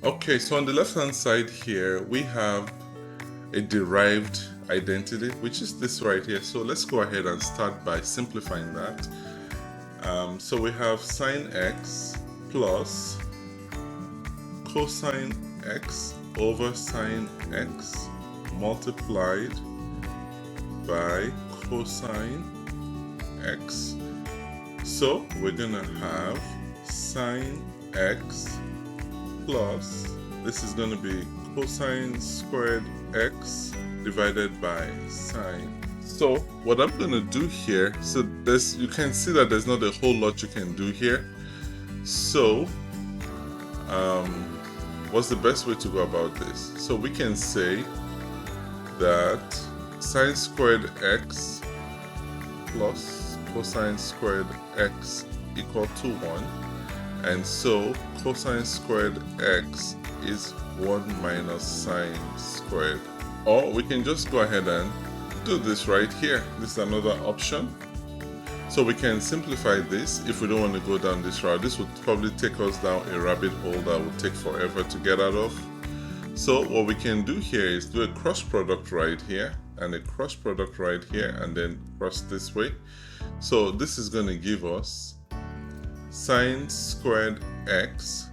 Okay, so on the left hand side here, we have a derived identity, which is this right here. So let's go ahead and start by simplifying that. So we have sine x plus cosine x over sine x multiplied by cosine x. So we're gonna have sine x plus, this is going to be cosine squared x divided by sine. So what I'm going to do here, so you can see that there's not a whole lot you can do here. So what's the best way to go about this? So we can say that sine squared x plus cosine squared x equal to 1. And so cosine squared x is 1 minus sine squared. Or we can just go ahead and do this right here. This is another option. So we can simplify this if we don't want to go down this route. This would probably take us down a rabbit hole that would take forever to get out of. So what we can do here is do a cross product right here and a cross product right here and then cross this way. So this is going to give us sine squared x.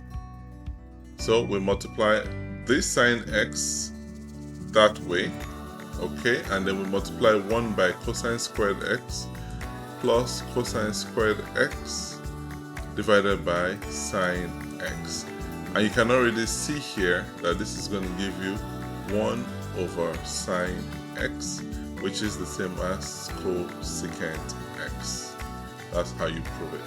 So we multiply this sine x that way, okay, and then we multiply 1 by cosine squared x plus cosine squared x divided by sine x. And you can already see here that this is going to give you 1 over sine x, which is the same as cosecant x. That's how you prove it.